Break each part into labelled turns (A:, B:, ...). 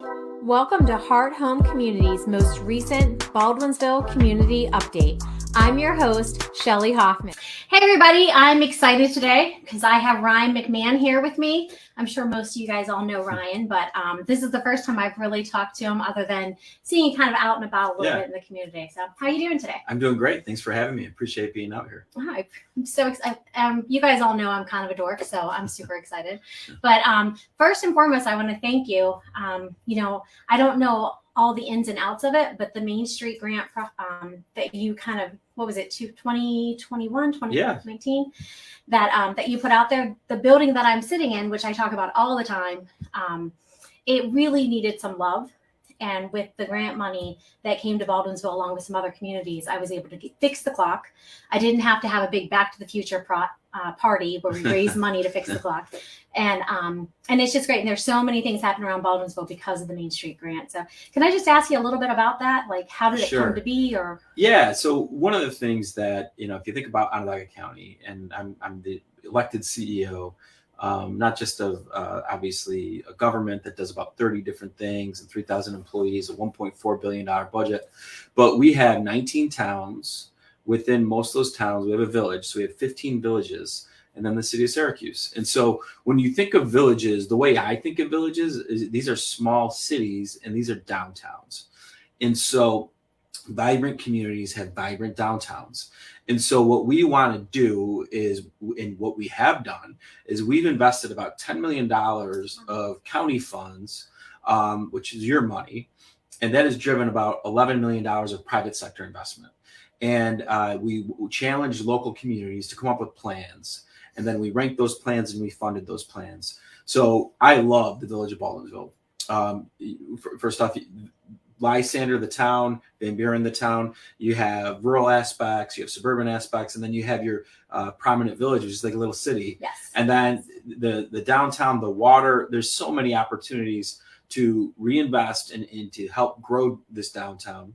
A: Welcome to Heart Home Community's most recent Baldwinsville Community Update. I'm your host, Shelly Hoffman. Hey everybody, I'm excited today because I have Ryan McMahon here with me. I'm sure most of you guys all know Ryan, but this is the first time I've really talked to him other than seeing him kind of out and about a little bit in the community. So how are you doing today?
B: I'm doing great. Thanks for having me. Appreciate being out here.
A: I'm so excited. You guys all know I'm kind of a dork, so I'm super excited. But first and foremost, I want to thank you. I don't know all the ins and outs of it, but the Main Street grant that you kind of, what was it, 2021, 2019, that you put out there, the building that I'm sitting in, which I talk about all the time, it really needed some love. And with the grant money that came to Baldwinsville along with some other communities, I was able to fix the clock. I didn't have to have a big Back to the Future party where we raise money to fix the clock. And it's just great. And there's so many things happening around Baldwinsville because of the Main Street grant. So can I just ask you a little bit about that? Like, how did it come to be? Or
B: Yeah. So one of the things that, if you think about Onondaga County, and I'm the elected CEO, not just of obviously a government that does about 30 different things and 3,000 employees, a $1.4 billion budget, but we have 19 towns. Within most of those towns, we have a village. So we have 15 villages, and then the city of Syracuse. And so when you think of villages, the way I think of villages is these are small cities and these are downtowns. And so vibrant communities have vibrant downtowns. And so what we want to do is, and what we have done, is we've invested about $10 million of county funds, which is your money. And that has driven about $11 million of private sector investment. And we challenged local communities to come up with plans. And then we ranked those plans and we funded those plans. So I love the village of Baldwinsville. First off, Lysander, the town, Van Buren, the town, you have rural aspects, you have suburban aspects, and then you have your prominent village, which is like a little city.
A: Yes.
B: And then the downtown, the water, there's so many opportunities to reinvest and to help grow this downtown,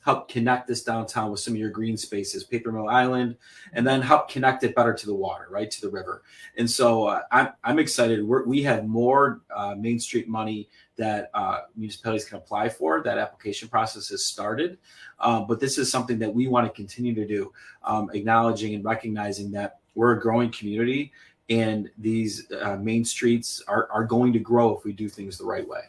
B: help connect this downtown with some of your green spaces, Paper Mill Island, and then help connect it better to the water, right, to the river. And so I'm excited. We have more Main Street money that municipalities can apply for. That application process has started. But this is something that we want to continue to do, acknowledging and recognizing that we're a growing community, and these main streets are going to grow if we do things the right way.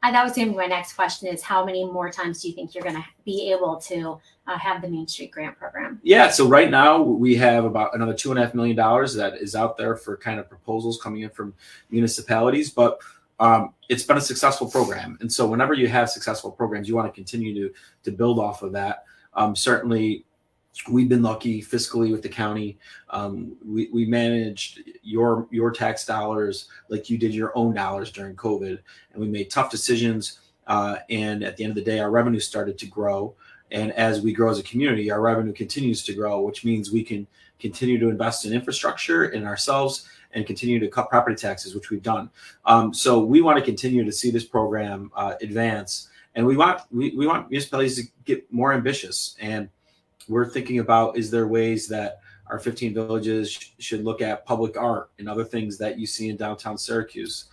A: That was going to be my next question, is how many more times do you think you're going to be able to have the Main Street grant program?
B: Yeah, so right now we have about another $2.5 million that is out there for kind of proposals coming in from municipalities, but it's been a successful program. And so whenever you have successful programs, you want to continue to build off of that. Certainly, we've been lucky fiscally with the county. We managed your tax dollars like you did your own dollars during COVID, and we made tough decisions. And at the end of the day, our revenue started to grow. And as we grow as a community, our revenue continues to grow, which means we can continue to invest in infrastructure in ourselves and continue to cut property taxes, which we've done. So we want to continue to see this program advance, and we want municipalities to get more ambitious. And we're thinking about, is there ways that our 15 villages should look at public art and other things that you see in downtown Syracuse?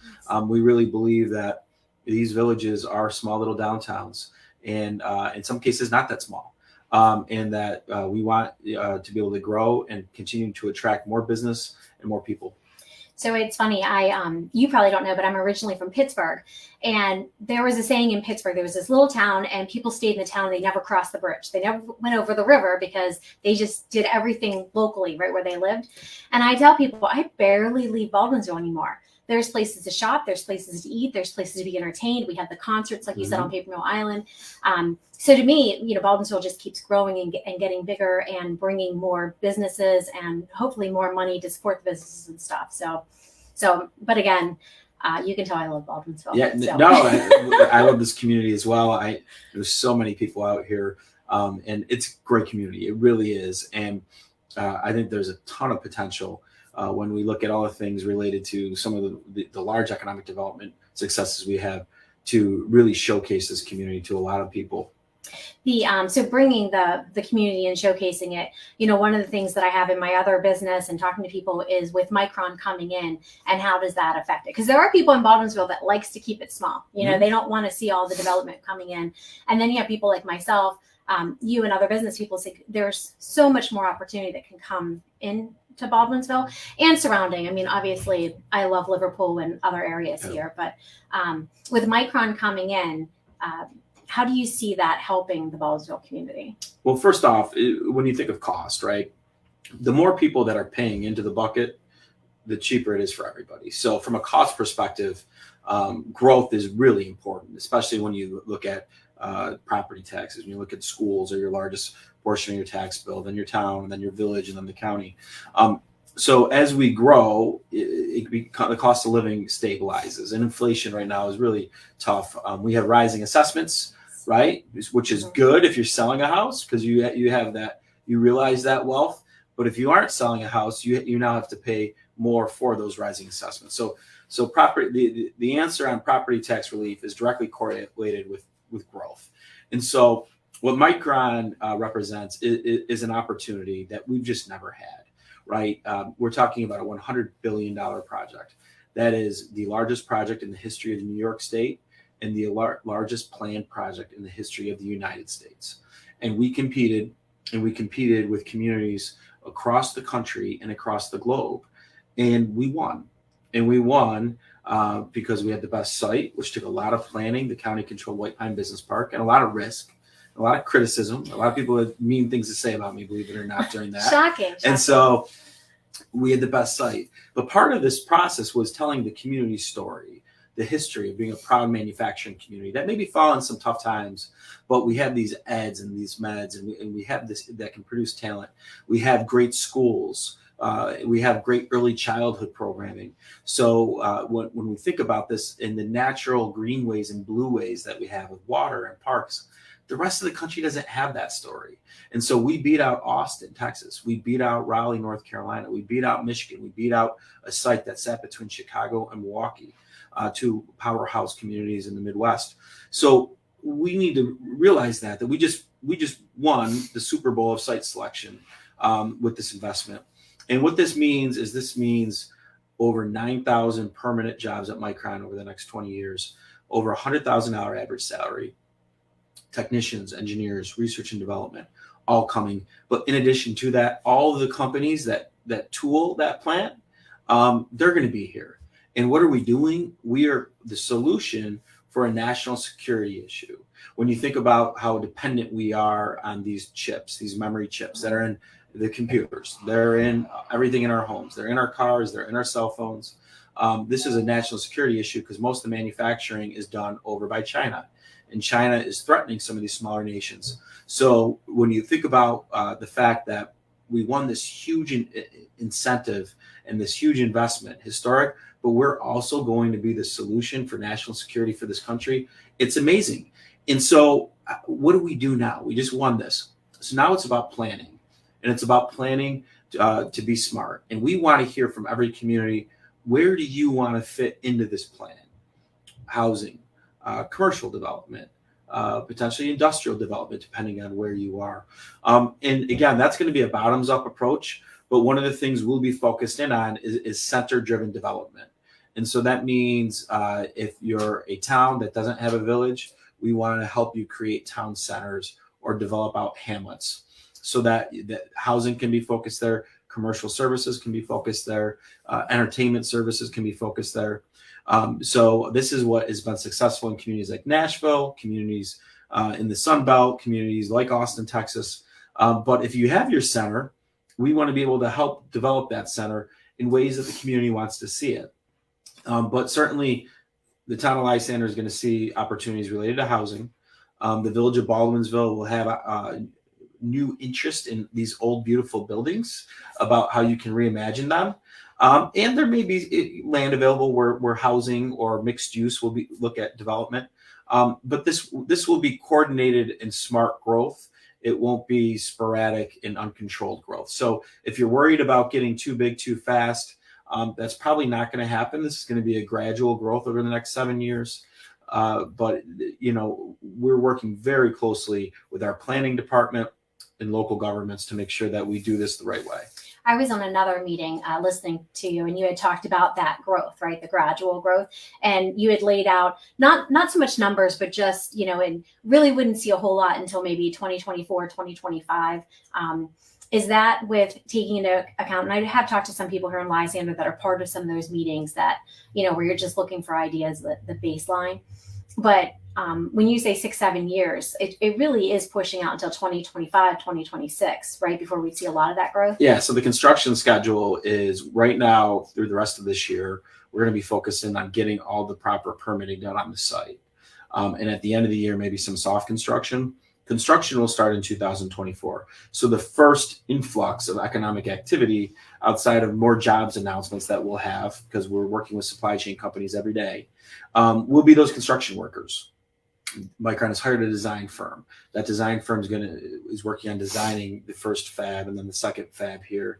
B: We really believe that these villages are small little downtowns, and in some cases not that small, and that we want to be able to grow and continue to attract more business and more people.
A: So it's funny, you probably don't know, but I'm originally from Pittsburgh, and there was a saying in Pittsburgh, there was this little town and people stayed in the town. They never crossed the bridge. They never went over the river because they just did everything locally, right where they lived. And I tell people, I barely leave Baldwinsville anymore. There's places to shop, there's places to eat, there's places to be entertained. We have the concerts, like you said, on Paper Mill Island. So to me, Baldwinsville just keeps growing and getting bigger and bringing more businesses and hopefully more money to support the businesses and stuff. So, but again, you can tell I love Baldwinsville.
B: Yeah,
A: so.
B: No, I love this community as well. There's so many people out here, and it's a great community. It really is. And I think there's a ton of potential when we look at all the things related to some of the large economic development successes we have to really showcase this community to a lot of people.
A: So bringing the community and showcasing it, one of the things that I have in my other business and talking to people is with Micron coming in, and how does that affect it? Because there are people in Baldwinsville that likes to keep it small. They don't want to see all the development coming in. And then you have people like myself, you and other business people say there's so much more opportunity that can come in to Baldwinsville and surrounding. I mean, obviously I love Liverpool and other areas here, but with Micron coming in, how do you see that helping the Baldwinsville community?
B: Well, first off, when you think of cost, right, the more people that are paying into the bucket, the cheaper it is for everybody. So from a cost perspective, growth is really important, especially when you look at property taxes, when you look at schools or your largest portion of your tax bill, then your town, and then your village, and then the county. So as we grow, the cost of living stabilizes, and inflation right now is really tough. We have rising assessments, right, which is good if you're selling a house, because you have that, you realize that wealth. But if you aren't selling a house, you now have to pay more for those rising assessments. So property, the answer on property tax relief is directly correlated with growth. And so what Micron represents is an opportunity that we've just never had, right? We're talking about a $100 billion project. That is the largest project in the history of New York State, and the largest planned project in the history of the United States. And we competed with communities across the country and across the globe, and we won. And we won because we had the best site, which took a lot of planning. The county controlled White Pine Business Park, and a lot of risk, a lot of criticism. A lot of people had mean things to say about me, believe it or not, during that.
A: Shocking.
B: And so we had the best site. But part of this process was telling the community story, the history of being a proud manufacturing community that maybe fallen some tough times, but we have these eds and these meds, and we have this that can produce talent. We have great schools. We have great early childhood programming. So when we think about this in the natural greenways and blueways that we have with water and parks, the rest of the country doesn't have that story. And so we beat out Austin, Texas. We beat out Raleigh, North Carolina. We beat out Michigan. We beat out a site that sat between Chicago and Milwaukee, two powerhouse communities in the Midwest. So we need to realize that we just won the Super Bowl of site selection with this investment. And what this means is over 9,000 permanent jobs at Micron over the next 20 years, over $100,000 average salary, technicians, engineers, research and development, all coming. But in addition to that, all of the companies that tool that plant, they're going to be here. And what are we doing? We are the solution for a national security issue. When you think about how dependent we are on these chips, these memory chips that are in the computers, they're in everything in our homes, they're in our cars, they're in our cell phones. This is a national security issue because most of the manufacturing is done over by China, and China is threatening some of these smaller nations. So when you think about the fact that we won this huge incentive and this huge investment, historic, but we're also going to be the solution for national security for this country, it's amazing. And so what do we do now? We just won this. So now it's about planning, and it's about planning to be smart. And we want to hear from every community, where do you want to fit into this plan? Housing, commercial development, potentially industrial development, depending on where you are. And again, that's going to be a bottoms up approach. But one of the things we'll be focused in on is center driven development. And so that means if you're a town that doesn't have a village, we want to help you create town centers or develop out hamlets so that housing can be focused there, commercial services can be focused there, entertainment services can be focused there. So this is what has been successful in communities like Nashville, communities in the Sun Belt, communities like Austin, Texas. But if you have your center, we want to be able to help develop that center in ways that the community wants to see it. But certainly the town of Lysander is going to see opportunities related to housing. The village of Baldwinsville will have a new interest in these old, beautiful buildings about how you can reimagine them. And there may be land available where housing or mixed use will be look at development. But this will be coordinated and smart growth. It won't be sporadic and uncontrolled growth. So if you're worried about getting too big too fast, that's probably not going to happen. This is going to be a gradual growth over the next 7 years. But we're working very closely with our planning department and local governments to make sure that we do this the right way.
A: I was on another meeting listening to you, and you had talked about that growth, right? The gradual growth. And you had laid out not so much numbers, but just, and really wouldn't see a whole lot until maybe 2024, 2025. Is that with taking into account, and I have talked to some people here in Lysander that are part of some of those meetings that, where you're just looking for ideas, the baseline. But when you say 6-7 years, it really is pushing out until 2025, 2026, right? Before we see a lot of that growth.
B: Yeah. So the construction schedule is right now through the rest of this year, we're going to be focusing on getting all the proper permitting done on the site. And at the end of the year, maybe some soft construction. Construction will start in 2024. So the first influx of economic activity outside of more jobs announcements that we'll have, because we're working with supply chain companies every day, will be those construction workers. Micron has hired a design firm. That design firm is working on designing the first fab and then the second fab here.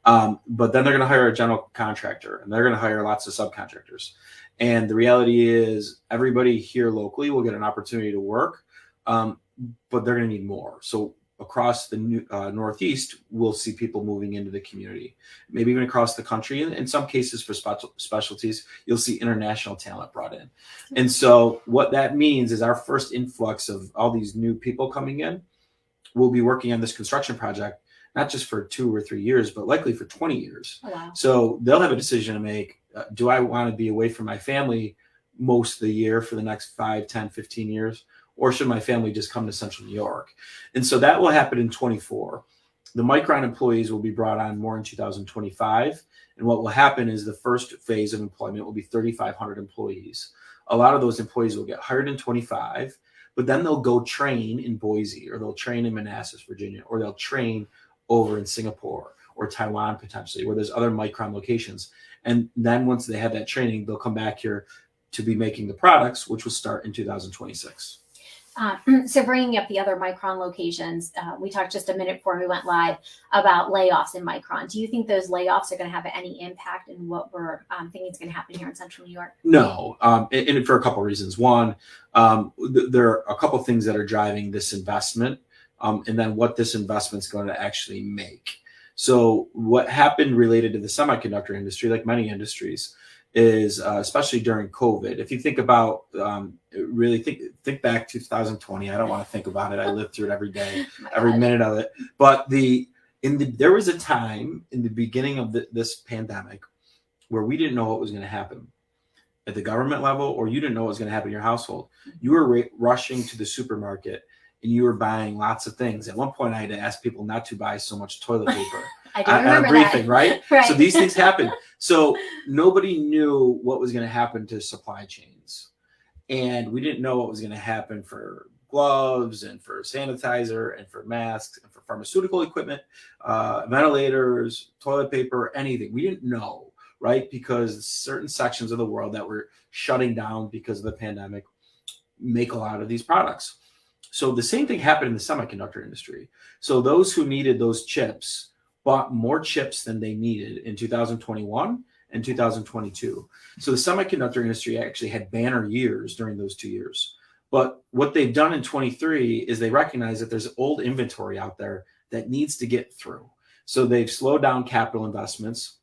B: But then they're going to hire a general contractor, and they're going to hire lots of subcontractors. And the reality is everybody here locally will get an opportunity to work, but they're going to need more. So across the Northeast, we'll see people moving into the community, maybe even across the country. And in some cases for specialties, you'll see international talent brought in. And so what that means is our first influx of all these new people coming in will be working on this construction project, not just for 2 or 3 years, but likely for 20 years.
A: Oh, wow.
B: So they'll have a decision to make. Do I want to be away from my family most of the year for the next 5, 10, 15 years? Or should my family just come to Central New York? And so that will happen in 24. The Micron employees will be brought on more in 2025. And what will happen is the first phase of employment will be 3,500 employees. A lot of those employees will get hired in 25, but then they'll go train in Boise, or they'll train in Manassas, Virginia, or they'll train over in Singapore or Taiwan potentially, where there's other Micron locations. And then once they have that training, they'll come back here to be making the products, which will start in 2026.
A: So bringing up the other Micron locations, we talked just a minute before we went live about layoffs in Micron. Do you think those layoffs are going to have any impact in what we're thinking is going to happen here in Central New York?
B: No, and for a couple of reasons. One, there are a couple of things that are driving this investment, and then what this investment is going to actually make. So what happened related to the semiconductor industry, like many industries, is especially during COVID. If you think about really think back to 2020. I don't want to think about it. I lived through it every day, every minute of it. But there was a time in the beginning of this pandemic where we didn't know what was going to happen at the government level, or you didn't know what was going to happen in your household. You were rushing to the supermarket and you were buying lots of things. At one point, I had to ask people not to buy so much toilet paper.
A: I do remember
B: at a briefing,
A: that.
B: Right?
A: Right?
B: So these things happen. So nobody knew what was going to happen to supply chains. And we didn't know what was going to happen for gloves and for sanitizer and for masks and for pharmaceutical equipment, ventilators, toilet paper, anything. We didn't know, right? Because certain sections of the world that were shutting down because of the pandemic make a lot of these products. So the same thing happened in the semiconductor industry. So those who needed those chips bought more chips than they needed in 2021 and 2022. So the semiconductor industry actually had banner years during those 2 years. But what they've done in 23 is they recognize that there's old inventory out there that needs to get through. So they've slowed down capital investments,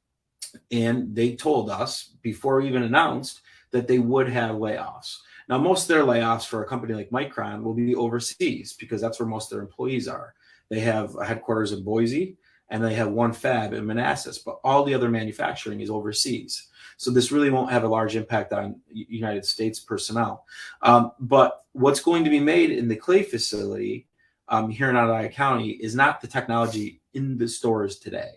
B: and they told us before we even announced that they would have layoffs. Now, most of their layoffs for a company like Micron will be overseas because that's where most of their employees are. They have a headquarters in Boise, and they have one fab in Manassas, but all the other manufacturing is overseas. So this really won't have a large impact on United States personnel. But what's going to be made in the Clay facility here in Onondaga County is not the technology in the stores today.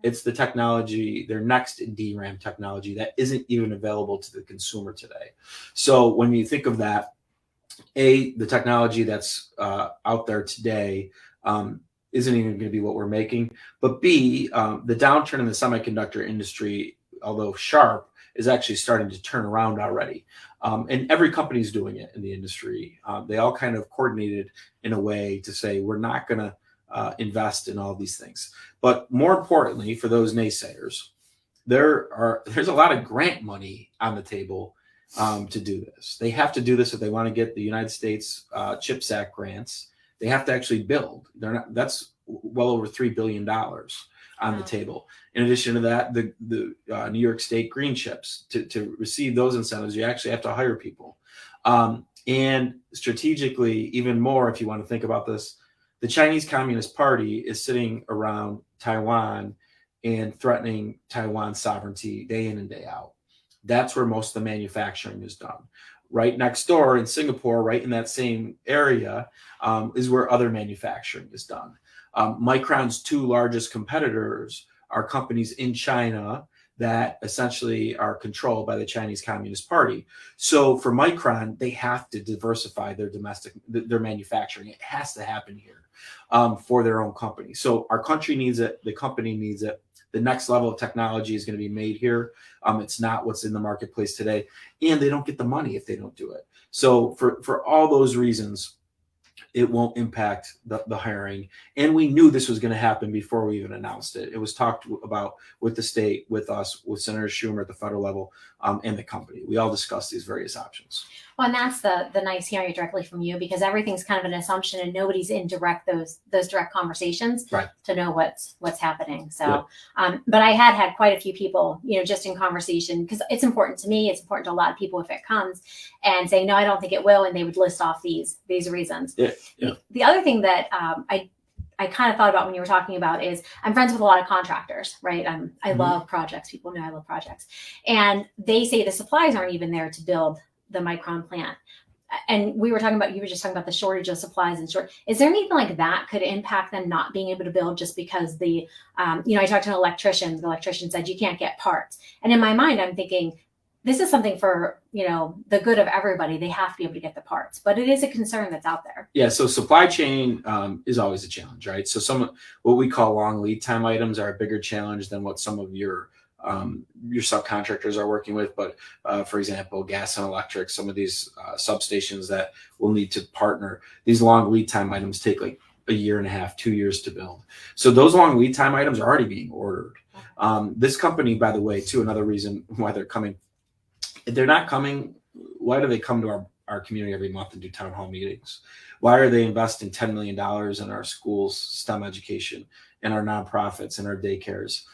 B: It's the technology, their next DRAM technology that isn't even available to the consumer today. So when you think of that, A, the technology that's out there today isn't even going to be what we're making. But B, the downturn in the semiconductor industry, although sharp, is actually starting to turn around already. And every company's doing it in the industry. They all kind of coordinated in a way to say, we're not going to invest in all these things. But more importantly, for those naysayers, there's a lot of grant money on the table to do this. They have to do this if they want to get the United States CHIPS Act grants. They have to actually build. They're not. That's well over $3 billion on the table. In addition to that, the New York State green chips, to receive those incentives, you actually have to hire people. And strategically, even more, if you want to think about this, the Chinese Communist Party is sitting around Taiwan and threatening Taiwan's sovereignty day in and day out. That's where most of the manufacturing is done. Right next door in Singapore, right in that same area, is where other manufacturing is done. Micron's two largest competitors are companies in China that essentially are controlled by the Chinese Communist Party. So for Micron, they have to diversify their manufacturing. It has to happen here for their own company. So our country needs it. The company needs it. The next level of technology is going to be made here. It's not what's in the marketplace today, and they don't get the money if they don't do it. So for all those reasons, it won't impact the hiring. And we knew this was going to happen before we even announced it. It was talked about with the state, with us, with Senator Schumer at the federal level, and the company. We all discussed these various options.
A: Well, and that's the nice hearing it directly from you, because everything's kind of an assumption and nobody's in those direct conversations to know what's happening. So, but I had quite a few people, just in conversation, because it's important to me. It's important to a lot of people if it comes, and saying, no, I don't think it will. And they would list off these reasons. The other thing that I kind of thought about when you were talking about is I'm friends with a lot of contractors, right? I love projects. People know I love projects. And they say the supplies aren't even there to build the Micron plant. And you were just talking about the shortage of supplies is there anything like that could impact them not being able to build just because I talked to an electrician, the electrician said you can't get parts. And in my mind, I'm thinking, this is something for, the good of everybody. They have to be able to get the parts, but it is a concern that's out there. Yeah.
B: So supply chain is always a challenge, right? So what we call long lead time items are a bigger challenge than what some of your subcontractors are working with. But for example, gas and electric, some of these substations that will need to partner, these long lead time items take like a year and a half, 2 years to build. So those long lead time items are already being ordered. This company, by the way, too, another reason why they're coming. If they're not coming, why do they come to our community every month and do town hall meetings? Why are they investing $10 million in our schools, STEM education, and our nonprofits and our daycares?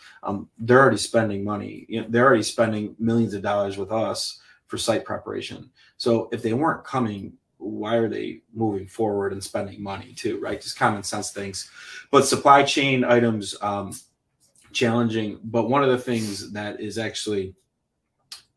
B: They're already spending money. They're already spending millions of dollars with us for site preparation. So if they weren't coming, why are they moving forward and spending money too, right? Just common sense things. But supply chain items, challenging. But one of the things that is actually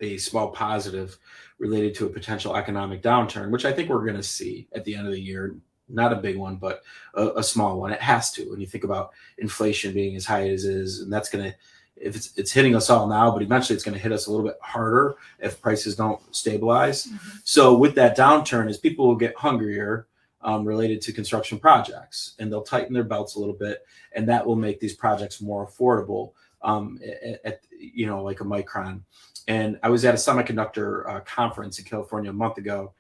B: a small positive related to a potential economic downturn, which I think we're going to see at the end of the year, not a big one, but a small one. It has to. When you think about inflation being as high as it is, and that's going to, if it's hitting us all now, but eventually it's going to hit us a little bit harder if prices don't stabilize. Mm-hmm. So with that downturn, is people will get hungrier related to construction projects, and they'll tighten their belts a little bit, and that will make these projects more affordable at like a Micron. And I was at a semiconductor conference in California a month ago,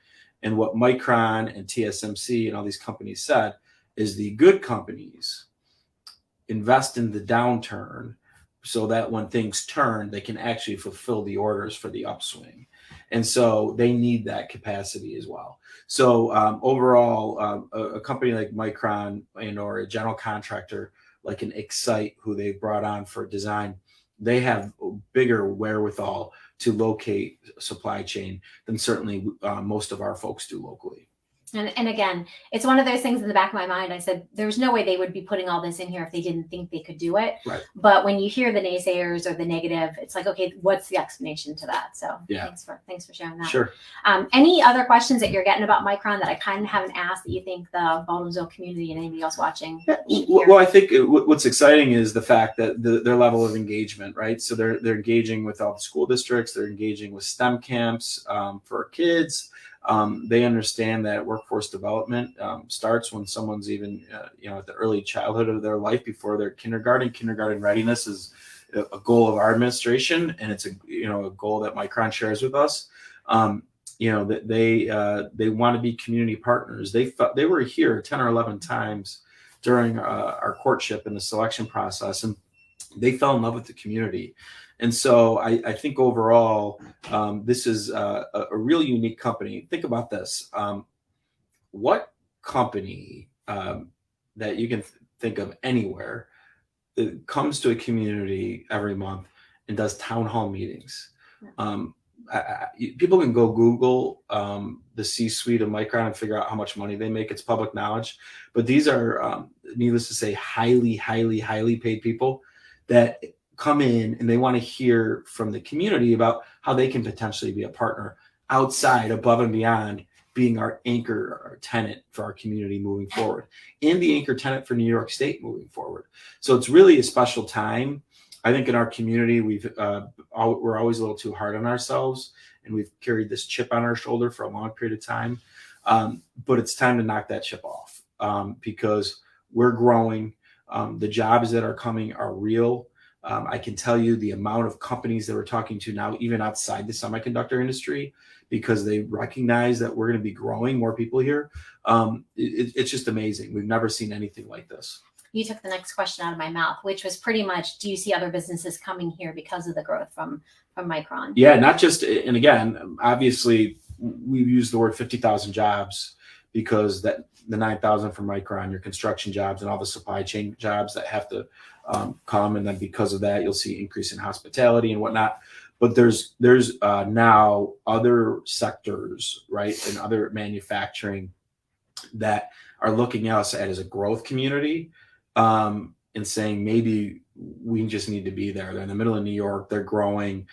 B: and what Micron and TSMC and all these companies said is the good companies invest in the downturn so that when things turn, they can actually fulfill the orders for the upswing. And so they need that capacity as well. So overall, a company like Micron or a general contractor like an Excite, who they brought on for design, they have bigger wherewithal to locate supply chain than certainly most of our folks do locally.
A: And again, it's one of those things in the back of my mind. I said, there's no way they would be putting all this in here if they didn't think they could do it.
B: Right.
A: But when you hear the naysayers or the negative, it's like, okay, what's the explanation to that? So thanks for sharing that.
B: Sure.
A: Any other questions that you're getting about Micron that I kind of haven't asked that you think the Baldwinsville community and anybody else watching?
B: Well, I think what's exciting is the fact that their level of engagement, right? So they're engaging with all the school districts. They're engaging with STEM camps for kids. They understand that workforce development starts when someone's even, at the early childhood of their life before their kindergarten. Kindergarten readiness is a goal of our administration, and it's a goal that Micron shares with us. That they want to be community partners. They were here 10 or 11 times during our courtship and the selection process, and they fell in love with the community. And so I think overall, this is a really unique company. Think about this. What company that you can think of anywhere that comes to a community every month and does town hall meetings? People can go Google the C-suite of Micron and figure out how much money they make. It's public knowledge. But these are, needless to say, highly, highly, highly paid people that come in and they want to hear from the community about how they can potentially be a partner outside, above and beyond being our anchor, our tenant for our community moving forward, and the anchor tenant for New York State moving forward. So it's really a special time. I think in our community, we're always a little too hard on ourselves, and we've carried this chip on our shoulder for a long period of time. But it's time to knock that chip off because we're growing. The jobs that are coming are real. I can tell you the amount of companies that we're talking to now, even outside the semiconductor industry, because they recognize that we're going to be growing more people here. It's just amazing. We've never seen anything like this.
A: You took the next question out of my mouth, which was pretty much, do you see other businesses coming here because of the growth from Micron?
B: Yeah, not just, and again, obviously we've used the word 50,000 jobs because that the 9,000 from Micron, your construction jobs and all the supply chain jobs that have to come. And then because of that, you'll see increase in hospitality and whatnot. But there's now other sectors, right, and other manufacturing that are looking at us as a growth community and saying maybe we just need to be there. They're in the middle of New York. They're growing.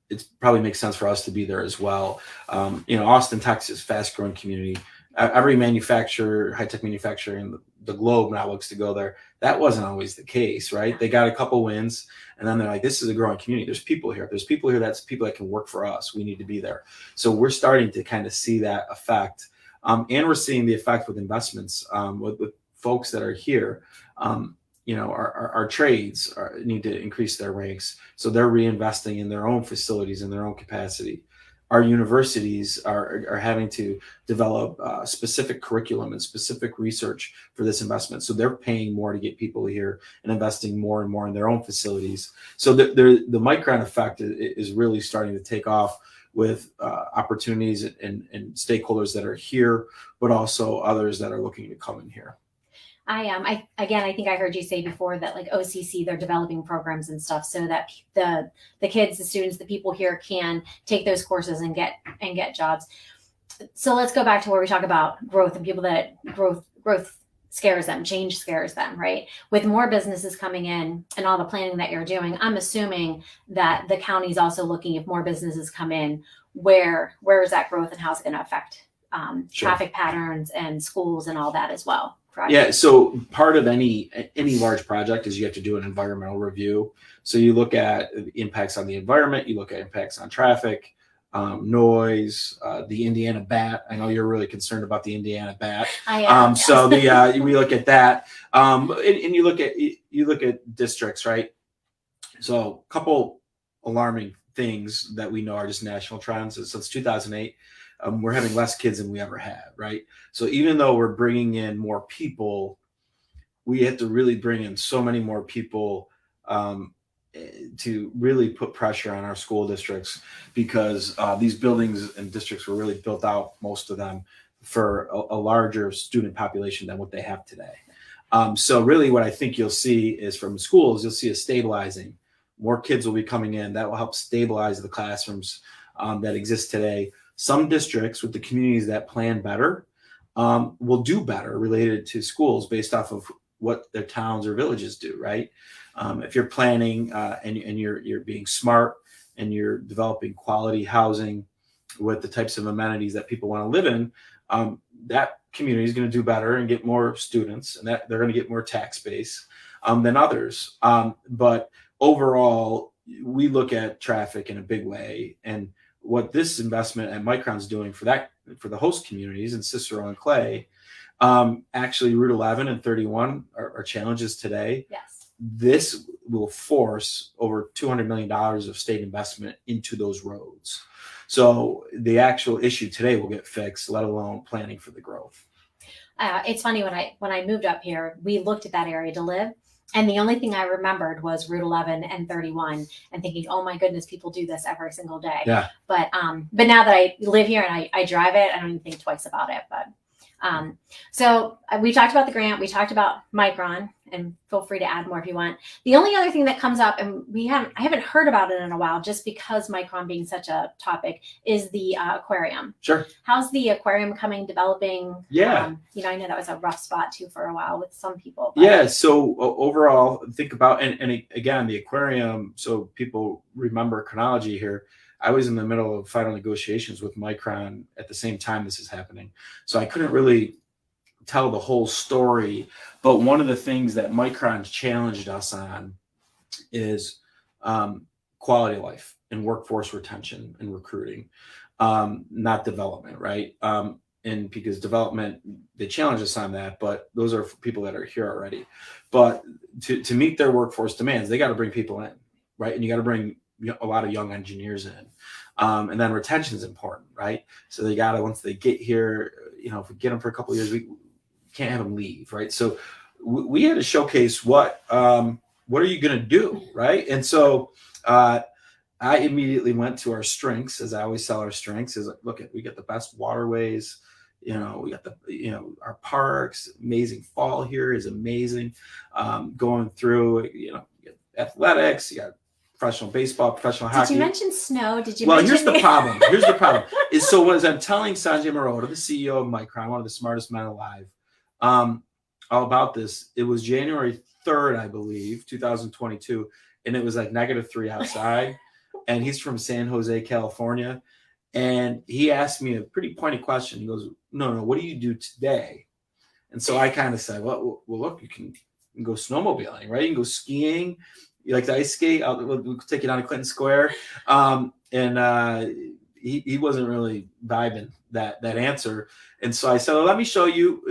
B: It probably makes sense for us to be there as well. Austin, Texas, fast growing community. Every manufacturer, high-tech manufacturer in the globe now looks to go there. That wasn't always the case, right? They got a couple wins, and then they're like, this is a growing community. There's people here. There's people here. That's people that can work for us. We need to be there. So we're starting to kind of see that effect. And we're seeing the effect with investments with folks that are here. Our trades need to increase their ranks. So they're reinvesting in their own facilities and their own capacity. Our universities are having to develop specific curriculum and specific research for this investment. So they're paying more to get people here and investing more and more in their own facilities. So the Micron effect is really starting to take off with opportunities and stakeholders that are here, but also others that are looking to come in here.
A: I think I heard you say before that like OCC, they're developing programs and stuff so that the kids, the students, the people here can take those courses and get jobs. So let's go back to where we talk about growth and people that growth scares them, change scares them, right? With more businesses coming in and all the planning that you're doing, I'm assuming that the county's also looking, if more businesses come in, where is that growth and how's it going to affect traffic patterns and schools and all that as well. Correct?
B: Yeah. So part of any large project is you have to do an environmental review. So you look at impacts on the environment, you look at impacts on traffic, noise, the Indiana bat. I know you're really concerned about the Indiana bat.
A: I am.
B: So we look at that, and you look at districts, right? So a couple alarming things that we know are just national trends. Since 2008. We're having less kids than we ever had, right? So even though we're bringing in more people, we have to really bring in so many more people to really put pressure on our school districts because these buildings and districts were really built out, most of them, for a larger student population than what they have today. So really what I think you'll see is from schools, you'll see a stabilizing. More kids will be coming in. That will help stabilize the classrooms that exist today. Some districts with the communities that plan better will do better related to schools based off of what their towns or villages do, right? If you're planning and you're being smart and you're developing quality housing with the types of amenities that people want to live in, that community is going to do better and get more students, and that they're going to get more tax base than others. But overall, we look at traffic in a big way, and what this investment at Micron's doing for the host communities in Cicero and Clay, actually Route 11 and 31 are challenges today.
A: Yes.
B: This will force over $200 million of state investment into those roads. So the actual issue today will get fixed, let alone planning for the growth.
A: It's funny when I moved up here, we looked at that area to live. And the only thing I remembered was Route 11 and 31 and thinking, oh my goodness, people do this every single day.
B: Yeah.
A: But now that I live here and I drive it, I don't even think twice about it. But so we talked about the grant, we talked about Micron, and feel free to add more if you want. The only other thing that comes up, and I haven't heard about it in a while, just because Micron being such a topic, is the aquarium.
B: Sure.
A: How's the aquarium developing?
B: Yeah.
A: I know that was a rough spot too for a while with some people. But.
B: Yeah. So overall, think about, and again, the aquarium, so people remember chronology here. I was in the middle of final negotiations with Micron at the same time this is happening. So I couldn't really tell the whole story. But one of the things that Micron challenged us on is quality of life and workforce retention and recruiting, not development, right? And because development, they challenge us on that, but those are people that are here already. But to meet their workforce demands, they got to bring people in, right? And you got to bring a lot of young engineers in. And then retention is important, right? So they got to, once they get here, if we get them for a couple of years, we can't have them leave, right? So we had to showcase what are you going to do, right? And so I immediately went to our strengths, as I always sell our strengths, is like, look, we got the best waterways, we got our parks, amazing fall here is amazing. Going through, you got athletics, you got professional baseball, professional hockey.
A: Did you mention snow? Did you
B: Well,
A: mention
B: here's the problem. Here's the problem. Is so as I'm telling Sanjay Maroda, the CEO of Micron, one of the smartest men alive, all about this, it was January 3rd, I believe, 2022, and it was like -3 outside. And he's from San Jose, California. And he asked me a pretty pointed question. He goes, no, what do you do today? And so I kind of said, well, look, you can go snowmobiling, right? You can go skiing. You like to ice skate? We'll take you down to Clinton Square. He wasn't really vibing that answer. And so I said, well, let me show you.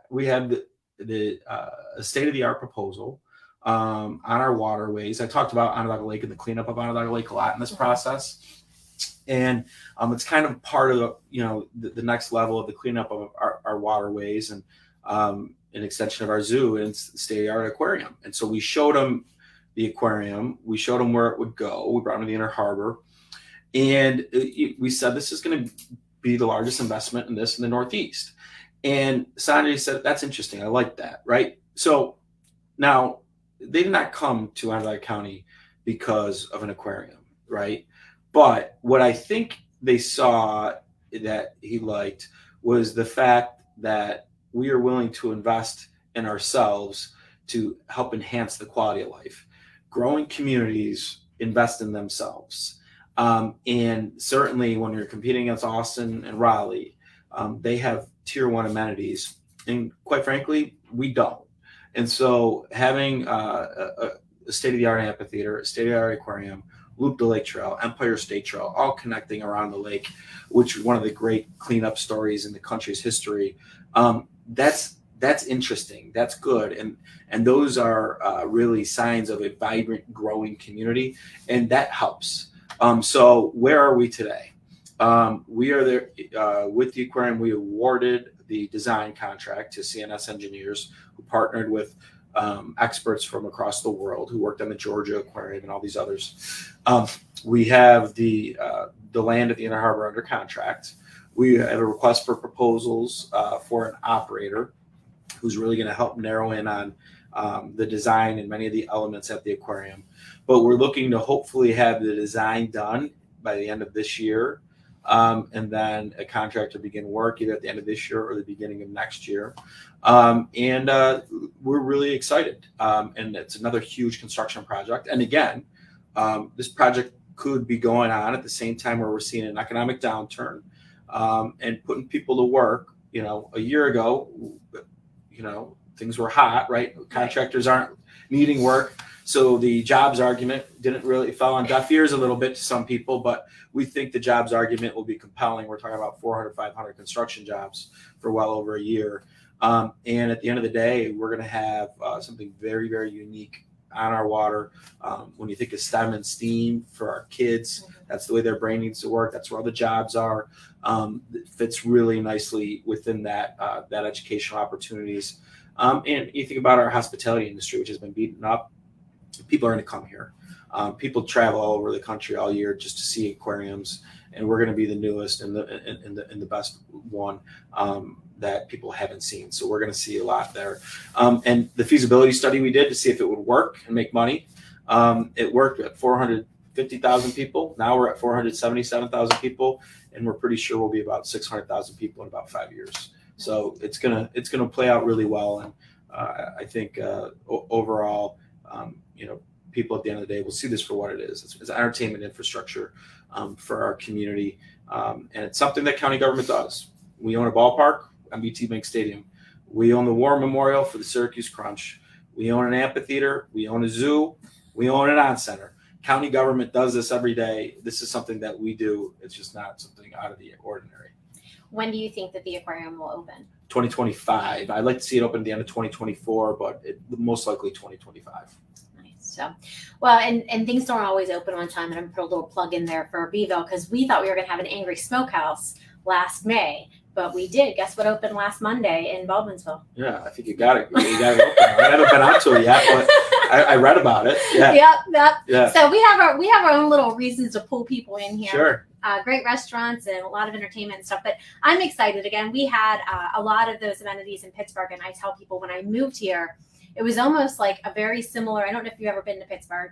B: We have the state-of-the-art proposal on our waterways. I talked about Onondaga Lake and the cleanup of Onondaga Lake a lot in this process. And it's kind of part of the next level of the cleanup of our waterways and an extension of our zoo and state-of-the-art aquarium. And so we showed them the aquarium. We showed them where it would go. We brought them to the Inner Harbor. And we said, this is going to be the largest investment in this in the Northeast. And Sanjay said, that's interesting. I like that, right? So now they did not come to Onondaga County because of an aquarium, right? But what I think they saw that he liked was the fact that we are willing to invest in ourselves to help enhance the quality of life. Growing communities invest in themselves. And certainly when you're competing against Austin and Raleigh, they have tier 1 amenities. And quite frankly, we don't. And so having a state-of-the-art amphitheater, a state-of-the-art aquarium, Loop the Lake Trail, Empire State Trail, all connecting around the lake, which is one of the great cleanup stories in the country's history. That's interesting. That's good. And those are really signs of a vibrant, growing community. And that helps. So where are we today? We are there with the aquarium. We awarded the design contract to CNS engineers who partnered with experts from across the world who worked on the Georgia Aquarium and all these others. We have the land at the Inner Harbor under contract. We have a request for proposals for an operator who's really going to help narrow in on the design and many of the elements at the aquarium. But we're looking to hopefully have the design done by the end of this year, and then a contractor begin work either at the end of this year or the beginning of next year. And we're really excited. And it's another huge construction project. And again, this project could be going on at the same time where we're seeing an economic downturn and putting people to work. A year ago, things were hot, right? Contractors aren't needing work. So the jobs argument didn't really fall on deaf ears a little bit to some people, but we think the jobs argument will be compelling. We're talking about 400, 500 construction jobs for well over a year. And at the end of the day, we're going to have something very, very unique on our water. When you think of STEM and STEAM for our kids, that's the way their brain needs to work. That's where all the jobs are. It fits really nicely within that educational opportunities. And you think about our hospitality industry, which has been beaten up. People are going to come here. People travel all over the country all year just to see aquariums, and we're going to be the newest and the best one that people haven't seen. So we're going to see a lot there. And the feasibility study we did to see if it would work and make money, it worked at 450,000 people. Now we're at 477,000 people, and we're pretty sure we'll be about 600,000 people in about 5 years. So it's gonna play out really well, and I think overall, people at the end of the day will see this for what it is. It's entertainment infrastructure for our community, and it's something that county government does. We own a ballpark, MBT Bank Stadium. We own the War Memorial for the Syracuse Crunch. We own an amphitheater. We own a zoo. We own an on center. County government does this every day. This is something that we do. It's just not something out of the ordinary.
A: When do you think that the aquarium will open?
B: 2025. I'd like to see it open at the end of 2024, but most likely 2025.
A: Nice. So, well, and things don't always open on time. And I'm put a little plug in there for Beeville because we thought we were going to have an Angry Smokehouse last May, but we did. Guess what opened last Monday in Baldwinsville?
B: Yeah, I think you got it. You got it open. I haven't been out to it yet, but I read about it. Yeah.
A: Yep. So we have our own little reasons to pull people in here.
B: Sure.
A: Great restaurants and a lot of entertainment and stuff. But I'm excited. Again, we had a lot of those amenities in Pittsburgh. And I tell people when I moved here, it was almost like a very similar, I don't know if you've ever been to Pittsburgh,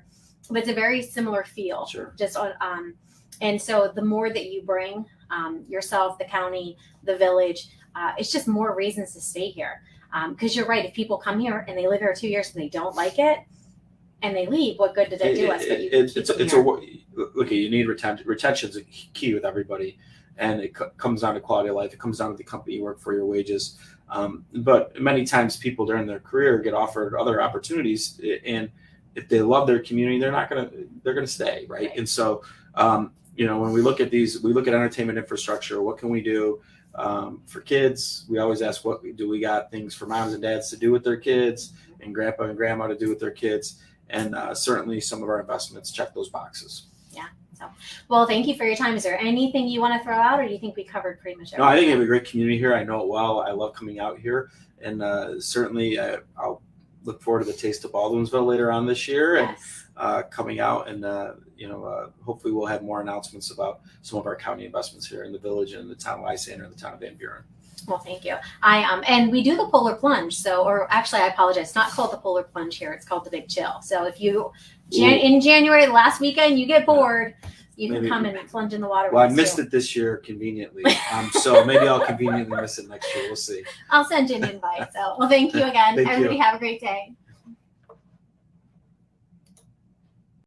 A: but it's a very similar feel.
B: Sure.
A: Just on, and so the more that you bring yourself, the county, the village, it's just more reasons to stay here. Because you're right. If people come here and they live here 2 years and they don't like it, and they leave, what good did it do us? But
B: you need retention. Retention is key with everybody, and it comes down to quality of life. It comes down to the company you work for, your wages. But many times people during their career get offered other opportunities, and if they love their community, they're gonna stay, right? And so, when we look at these, we look at entertainment infrastructure. What can we do for kids? We always ask, what do we got things for moms and dads to do with their kids, and grandpa and grandma to do with their kids? And certainly some of our investments check those boxes.
A: Yeah. So, well, thank you for your time. Is there anything you want to throw out, or do you think we covered pretty much everything?
B: No, I think we have a great community here. I know it well. I love coming out here, and certainly I'll look forward to the Taste of Baldwinsville later on this year,
A: Yes.
B: and coming out, and hopefully we'll have more announcements about some of our county investments here in the village and the town of Lysander and the town of Van Buren.
A: Well, thank you. And we do the polar plunge. So, or actually, I apologize. It's not called the polar plunge here. It's called the Big Chill. So if you in January, last weekend, you get bored, you can come and plunge in the water.
B: Well, I missed it this year conveniently. So maybe I'll conveniently miss it next year. We'll see.
A: I'll send you an invite. So, well, thank you again.
B: Thank you.
A: Everybody have a great day.